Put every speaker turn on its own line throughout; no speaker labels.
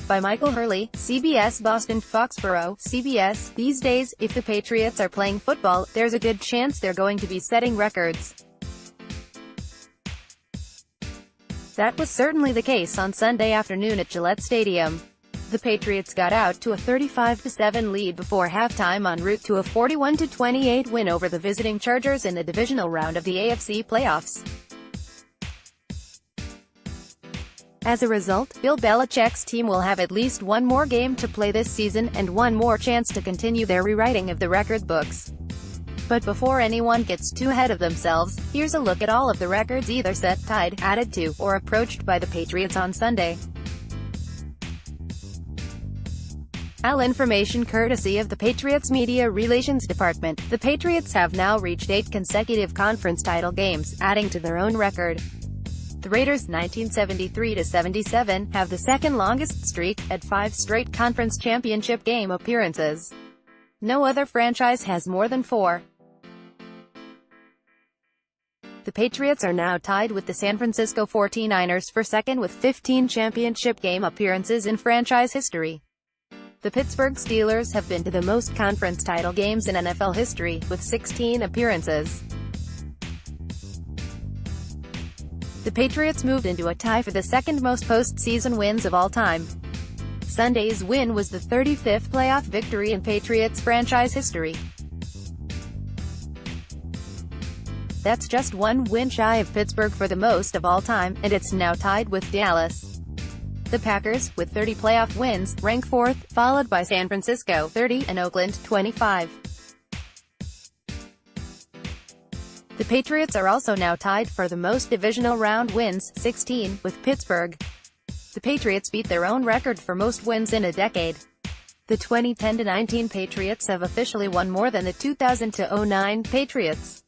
by Michael Hurley, CBS Boston FOXBORO, CBS. These days, if the Patriots are playing football, there's a good chance they're going to be setting records. That was certainly the case on Sunday afternoon at Gillette Stadium. The Patriots got out to a 35-7 lead before halftime en route to a 41-28 win over the visiting Chargers in the divisional round of the AFC playoffs. As a result, Bill Belichick's team will have at least one more game to play this season, and one more chance to continue their rewriting of the record books. But before anyone gets too ahead of themselves, here's a look at all of the records either set, tied, added to, or approached by the Patriots on Sunday. All information courtesy of the Patriots Media Relations Department. The Patriots have now reached 8 consecutive conference title games, adding to their own record. The Raiders, 1973-77, have the second longest streak, at 5 straight conference championship game appearances. No other franchise has more than 4. The Patriots are now tied with the San Francisco 49ers for second with 15 championship game appearances in franchise history. The Pittsburgh Steelers have been to the most conference title games in NFL history, with 16 appearances. The Patriots moved into a tie for the second most postseason wins of all time. Sunday's win was the 35th playoff victory in Patriots franchise history. That's just one win shy of Pittsburgh for the most of all time, and it's now tied with Dallas. The Packers, with 30 playoff wins, rank 4th, followed by San Francisco, 30, and Oakland, 25. The Patriots are also now tied for the most divisional round wins, 16, with Pittsburgh. The Patriots beat their own record for most wins in a decade. The 2010-19 Patriots have officially won more than the 2000-09 Patriots.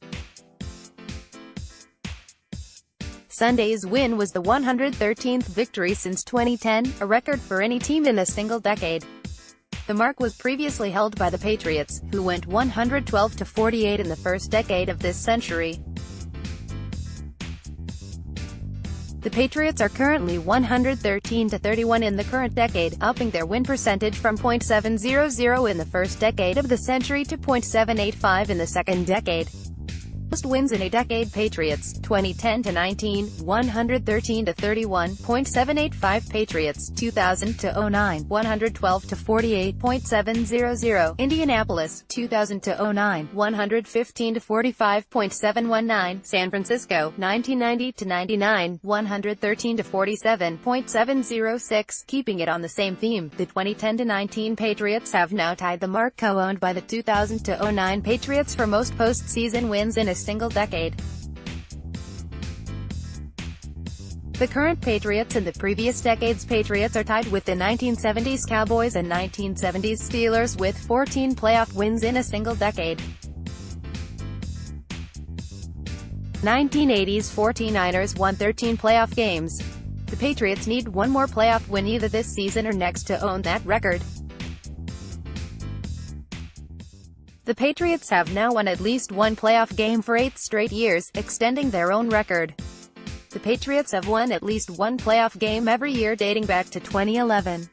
Sunday's win was the 113th victory since 2010, a record for any team in a single decade. The mark was previously held by the Patriots, who went 112-48 in the first decade of this century. The Patriots are currently 113-31 in the current decade, upping their win percentage from .700 in the first decade of the century to .785 in the second decade. Most wins in a decade: Patriots, 2010-19, 113-31, .785; Patriots, 2000-09, 112-48, .700; Indianapolis, 2000-09, 115-45, .719; San Francisco, 1990-99, 113-47, .706. Keeping it on the same theme, the 2010-19 Patriots have now tied the mark co-owned by the 2000-09 Patriots for most postseason wins in a single decade. The current Patriots and the previous decade's Patriots are tied with the 1970s Cowboys and 1970s Steelers with 14 playoff wins in a single decade. 1980s 49ers won 13 playoff games. The Patriots need one more playoff win either this season or next to own that record. The Patriots have now won at least one playoff game for 8 straight years, extending their own record. The Patriots have won at least one playoff game every year dating back to 2011.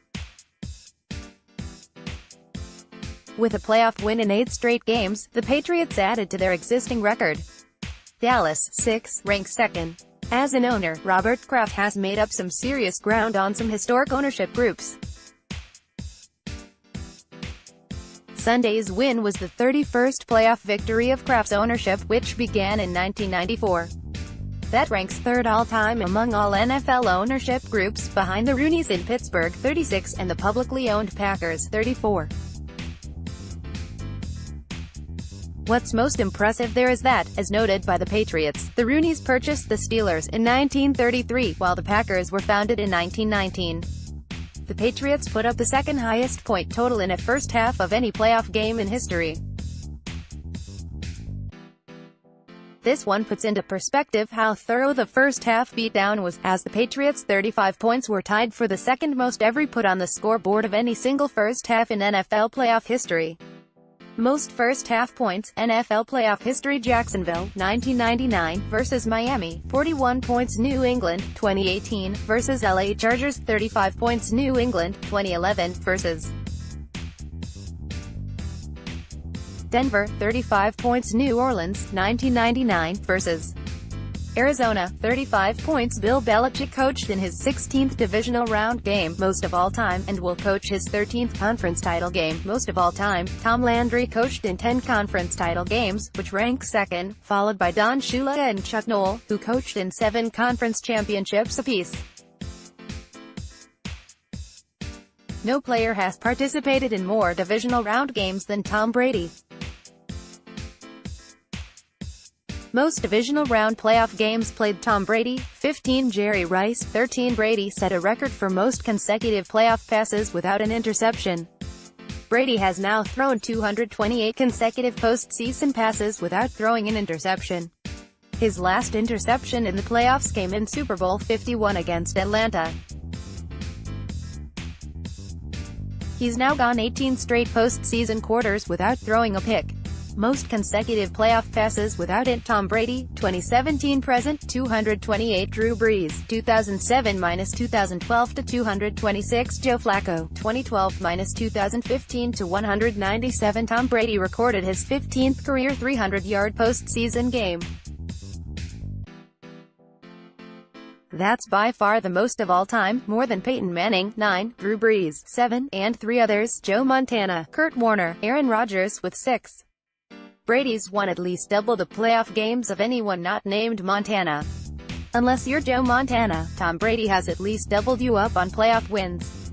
With a playoff win in 8 straight games, the Patriots added to their existing record. Dallas, 6, ranks second. As an owner, Robert Kraft has made up some serious ground on some historic ownership groups. Sunday's win was the 31st playoff victory of Kraft's ownership, which began in 1994. That ranks 3rd all-time among all NFL ownership groups, behind the Rooneys in Pittsburgh, 36, and the publicly owned Packers, 34. What's most impressive there is that, as noted by the Patriots, the Rooneys purchased the Steelers in 1933, while the Packers were founded in 1919. The Patriots put up the second highest point total in a first half of any playoff game in history. This one puts into perspective how thorough the first half beatdown was, as the Patriots' 35 points were tied for the second most ever put on the scoreboard of any single first half in NFL playoff history. Most first-half points, NFL playoff history. Jacksonville, 1999, versus Miami, 41 points. New England, 2018, versus LA Chargers, 35 points. New England, 2011, versus Denver, 35 points. New Orleans, 1999, versus Arizona, 35 points. Bill Belichick coached in his 16th divisional round game, most of all time, and will coach his 13th conference title game, most of all time. Tom Landry coached in 10 conference title games, which rank second, followed by Don Shula and Chuck Noll, who coached in 7 conference championships apiece. No player has participated in more divisional round games than Tom Brady. Most divisional round playoff games played. Tom Brady, 15. Jerry Rice, 13. Brady set a record for most consecutive playoff passes without an interception. Brady has now thrown 228 consecutive postseason passes without throwing an interception. His last interception in the playoffs came in Super Bowl 51 against Atlanta. He's now gone 18 straight postseason quarters without throwing a pick. Most consecutive playoff passes without it. Tom Brady, 2017-present, 228. Drew Brees, 2007-2012 to 226. Joe Flacco, 2012-2015 to 197. Tom Brady recorded his 15th career 300-yard postseason game. That's by far the most of all time, more than Peyton Manning, 9, Drew Brees, 7, and 3 others, Joe Montana, Kurt Warner, Aaron Rodgers with 6. Brady's won at least double the playoff games of anyone not named Montana. Unless you're Joe Montana, Tom Brady has at least doubled you up on playoff wins.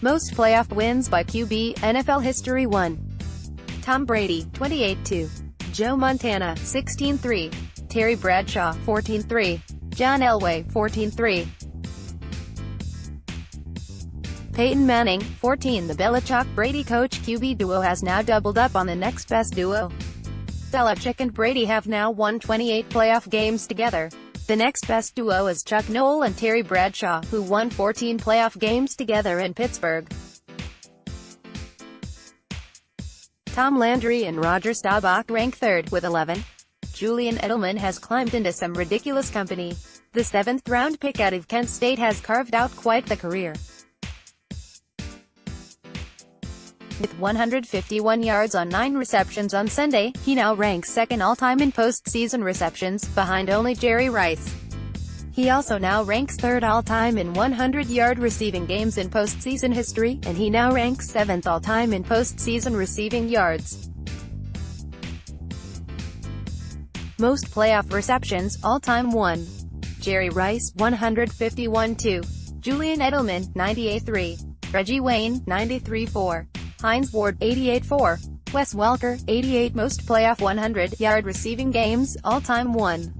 Most playoff wins by QB, NFL history. 1. Tom Brady, 28-2. Joe Montana, 16-3. Terry Bradshaw, 14-3. John Elway, 14-3. Peyton Manning, 14. The Belichick-Brady coach QB duo has now doubled up on the next best duo. Belichick and Brady have now won 28 playoff games together. The next best duo is Chuck Noll and Terry Bradshaw, who won 14 playoff games together in Pittsburgh. Tom Landry and Roger Staubach rank third, with 11. Julian Edelman has climbed into some ridiculous company. The 7th-round pick out of Kent State has carved out quite the career. With 151 yards on 9 receptions on Sunday, he now ranks second all-time in postseason receptions, behind only Jerry Rice. He also now ranks third all-time in 100-yard receiving games in postseason history, and he now ranks 7th all-time in postseason receiving yards. Most playoff receptions, all-time. 1. Jerry Rice, 151-2. Julian Edelman, 98-3. Reggie Wayne, 93-4. Hines Ward, 88-4. Wes Welker, 88. Most playoff 100-yard receiving games, all-time. 1.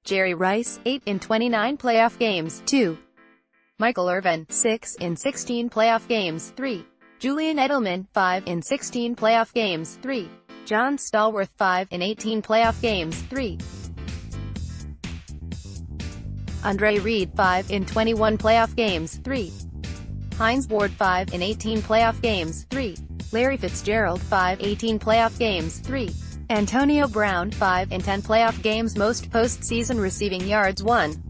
Jerry Rice, 8 in 29 playoff games. 2. Michael Irvin, 6 in 16 playoff games. 3. Julian Edelman, 5 in 16 playoff games. 3. John Stallworth, 5 in 18 playoff games. 3. Andre Reed, 5 in 21 playoff games. 3. Hines Ward, 5 in 18 playoff games. 3. Larry Fitzgerald, 5 18 playoff games. 3. Antonio Brown, 5 in 10 playoff games. Most postseason receiving yards. 1.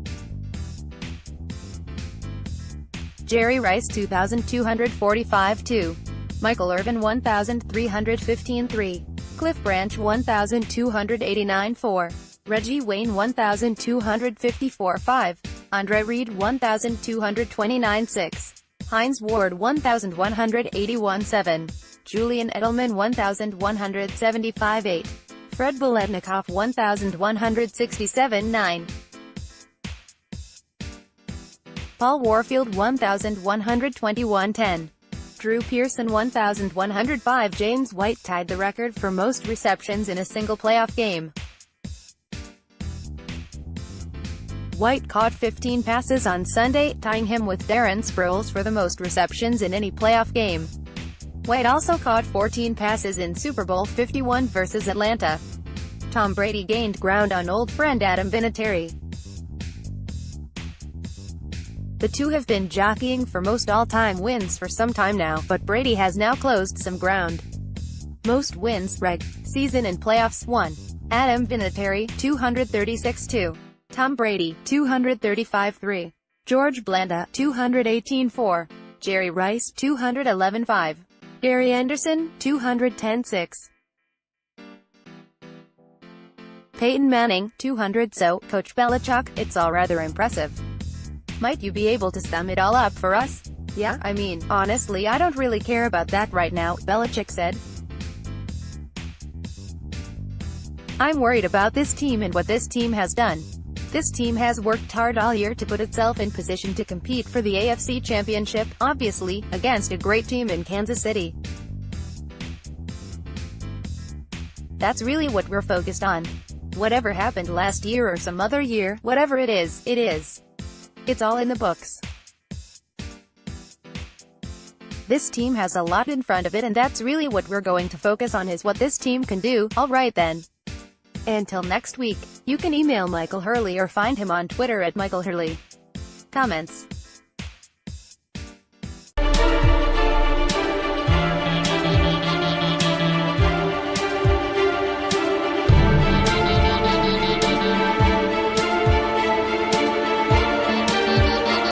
Jerry Rice, 2,245-2. Michael Irvin, 1,315-3. Cliff Branch, 1,289-4. Reggie Wayne, 1,254-5. Andre Reed, 1,229-6. Hines Ward, 1,181-7. Julian Edelman, 1,175-8. Fred Biletnikoff, 1,167-9. Paul Warfield, 1,121-10. Drew Pearson, 1,105. James White tied the record for most receptions in a single playoff game. White caught 15 passes on Sunday, tying him with Darren Sproles for the most receptions in any playoff game. White also caught 14 passes in Super Bowl 51 versus Atlanta. Tom Brady gained ground on old friend Adam Vinatieri. The two have been jockeying for most all-time wins for some time now, but Brady has now closed some ground. Most wins, season and playoffs, 1. Adam Vinatieri, 236-2. Tom Brady, 235-3. George Blanda, 218-4. Jerry Rice, 211-5. Gary Anderson, 210-6. Peyton Manning, 200. So, Coach Belichick, it's all rather impressive. Might you be able to sum it all up for us? Yeah, I mean, honestly I don't really care about that right now, Belichick said. I'm worried about this team and what this team has done. This team has worked hard all year to put itself in position to compete for the AFC Championship, obviously, against a great team in Kansas City. That's really what we're focused on. Whatever happened last year or some other year, whatever it is, it is. It's all in the books. This team has a lot in front of it, and that's really what we're going to focus on, is what this team can do. Alright then. Until next week, you can email Michael Hurley or find him on Twitter at Michael Hurley. Comments.